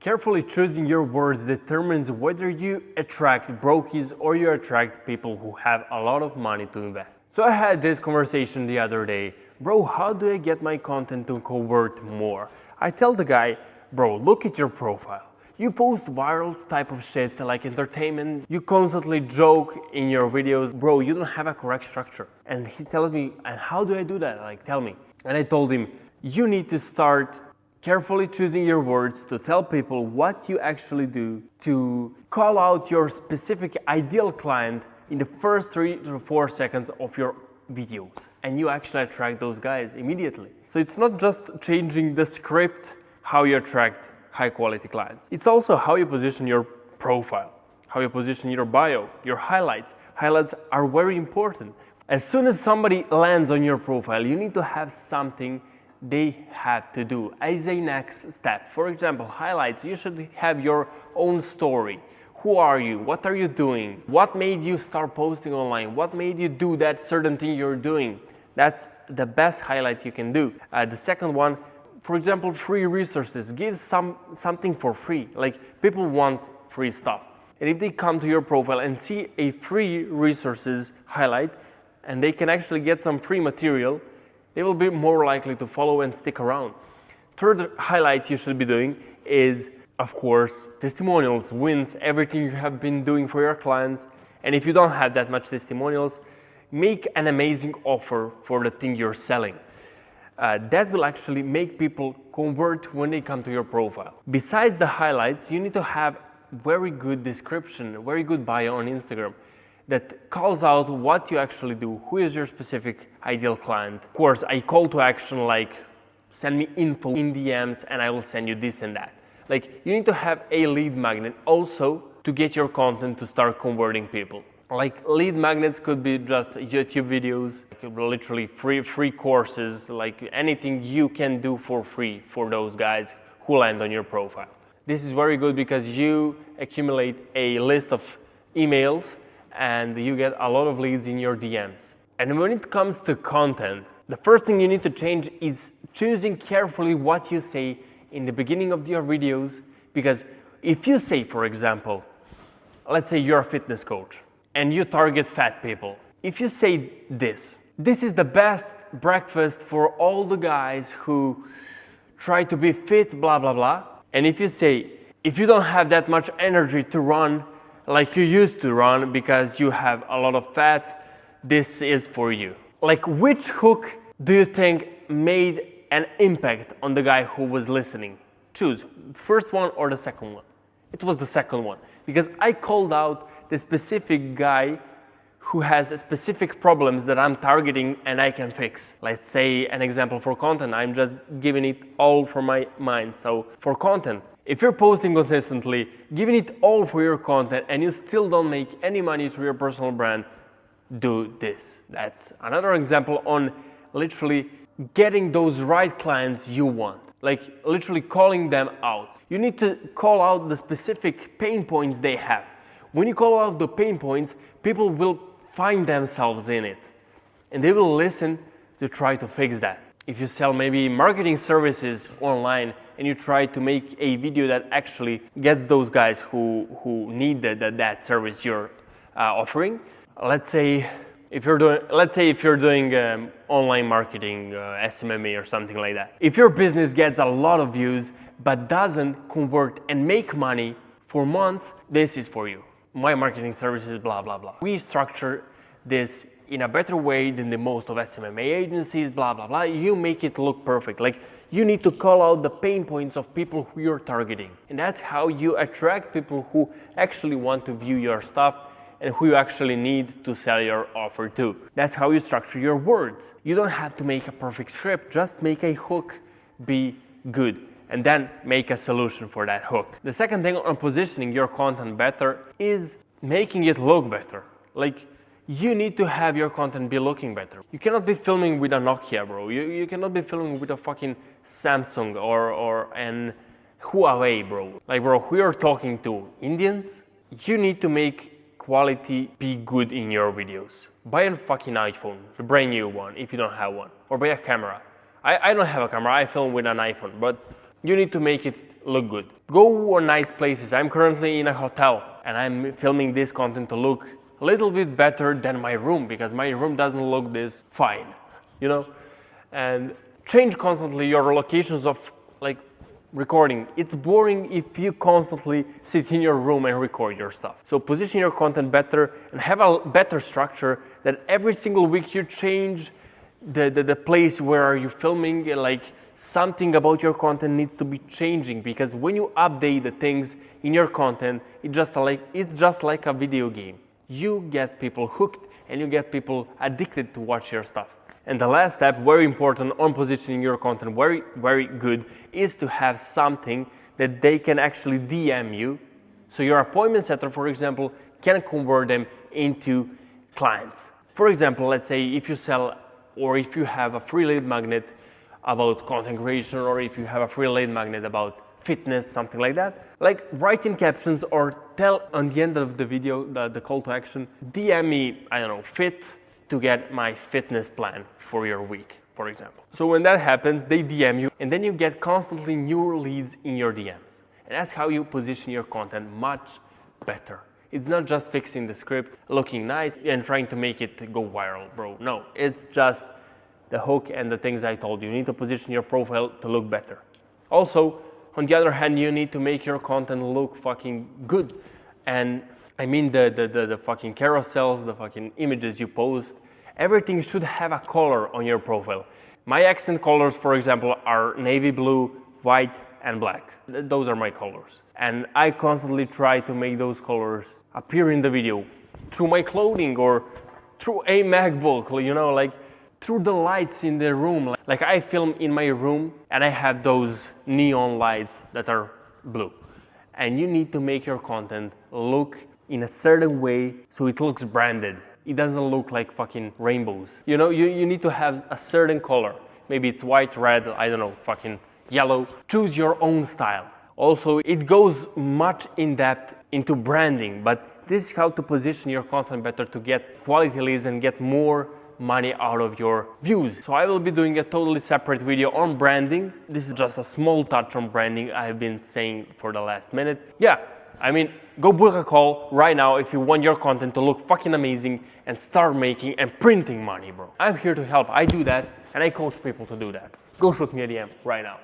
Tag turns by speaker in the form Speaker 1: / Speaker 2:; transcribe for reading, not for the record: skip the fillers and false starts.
Speaker 1: Carefully choosing your words determines whether you attract brokies or you attract people who have a lot of money to invest. So I had this conversation the other day. Bro, how do I get my content to convert more? I tell the guy, bro, look at your profile. You post viral type of shit like entertainment. You constantly joke in your videos. Bro, you don't have a correct structure. And he tells me, and how do I do that? Like, tell me. And I told him, you need to start carefully choosing your words to tell people what you actually do, to call out your specific ideal client in the first 3 to 4 seconds of your videos. And you actually attract those guys immediately. So it's not just changing the script, how you attract high quality clients. It's also how you position your profile, how you position your bio, your highlights. Highlights are very important. As soon as somebody lands on your profile, you need to have something they have to do as a next step. For example, highlights, you should have your own story. Who are you? What are you doing? What made you start posting online? What made you do that certain thing you're doing? That's the best highlight you can do. The second one, for example, free resources. Give something for free. Like, people want free stuff. And if they come to your profile and see a free resources highlight and they can actually get some free material, they will be more likely to follow and stick around. Third highlight you should be doing is, of course, testimonials, wins, everything you have been doing for your clients. And if you don't have that much testimonials, make an amazing offer for the thing you're selling. That will actually make people convert when they come to your profile. Besides the highlights, you need to have very good description, very good bio on Instagram that calls out what you actually do, who is your specific ideal client. Of course, a call to action like send me info in DMs and I will send you this and that. Like, you need to have a lead magnet also to get your content to start converting people. Like, lead magnets could be just YouTube videos, like literally free courses, like anything you can do for free for those guys who land on your profile. This is very good because you accumulate a list of emails and you get a lot of leads in your DMs. And when it comes to content, the first thing you need to change is choosing carefully what you say in the beginning of your videos. Because if you say, for example, let's say you're a fitness coach and you target fat people. If you say this is the best breakfast for all the guys who try to be fit, blah, blah, blah. And if you say, if you don't have that much energy to run like you used to run because you have a lot of fat, this is for you. Like, which hook do you think made an impact on the guy who was listening? Choose, first one or the second one. It was the second one because I called out the specific guy who has specific problems that I'm targeting and I can fix. Let's say an example for content, I'm just giving it all from my mind. So for content, if you're posting consistently, giving it all for your content and you still don't make any money through your personal brand, do this. That's another example on literally getting those right clients you want. Like, literally calling them out. You need to call out the specific pain points they have. When you call out the pain points, people will find themselves in it and they will listen to try to fix that. If you sell maybe marketing services online and you try to make a video that actually gets those guys who need that service you're offering. Let's say if you're doing online marketing, SMMA or something like that. If your business gets a lot of views but doesn't convert and make money for months, this is for you. My marketing services, blah, blah, blah. We structure this in a better way than the most of SMMA agencies, blah, blah, blah. You make it look perfect. Like, you need to call out the pain points of people who you're targeting. And that's how you attract people who actually want to view your stuff and who you actually need to sell your offer to. That's how you structure your words. You don't have to make a perfect script, just make a hook be good and then make a solution for that hook. The second thing on positioning your content better is making it look better. Like, you need to have your content be looking better. You cannot be filming with a Nokia, bro. You cannot be filming with a fucking Samsung or an Huawei, bro. Like, bro, who you're talking to? Indians? You need to make quality be good in your videos. Buy a fucking iPhone, the brand new one, if you don't have one. Or buy a camera. I don't have a camera, I film with an iPhone, but You need to make it look good. Go on nice places. I'm currently in a hotel and I'm filming this content to look a little bit better than my room, because my room doesn't look this fine, you know? And change constantly your locations of like recording. It's boring if you constantly sit in your room and record your stuff. So position your content better and have a better structure that every single week you change the place where are you filming, like something about your content needs to be changing, because when you update the things in your content, it's just like a video game. You get people hooked and you get people addicted to watch your stuff. And the last step, very important on positioning your content, very, very good, is to have something that they can actually DM you. So your appointment setter, for example, can convert them into clients. For example, let's say if you sell, or if you have a free lead magnet about content creation, or if you have a free lead magnet about fitness, something like that, like write in captions or tell on the end of the video, the call to action, DM me, I don't know, fit to get my fitness plan for your week, for example. So when that happens, they DM you and then you get constantly new leads in your DMs. And that's how you position your content much better. It's not just fixing the script, looking nice and trying to make it go viral, bro. No, it's just the hook and the things I told you. You need to position your profile to look better. Also, on the other hand, you need to make your content look fucking good. And I mean the fucking carousels, the fucking images you post, everything should have a color on your profile. My accent colors, for example, are navy blue, white, and black. Those are my colors. And I constantly try to make those colors appear in the video through my clothing or through a MacBook, you know, like through the lights in the room. Like I film in my room and I have those neon lights that are blue. And you need to make your content look in a certain way so it looks branded. It doesn't look like fucking rainbows. You know, you need to have a certain color. Maybe it's white, red, I don't know, fucking yellow. Choose your own style. Also, it goes much in depth into branding, but this is how to position your content better to get quality leads and get more money out of your views. So I will be doing a totally separate video on branding. This is just a small touch on branding I've been saying for the last minute. Yeah, I mean, go book a call right now if you want your content to look fucking amazing and start making and printing money, bro. I'm here to help. I do that and I coach people to do that. Go shoot me a DM right now.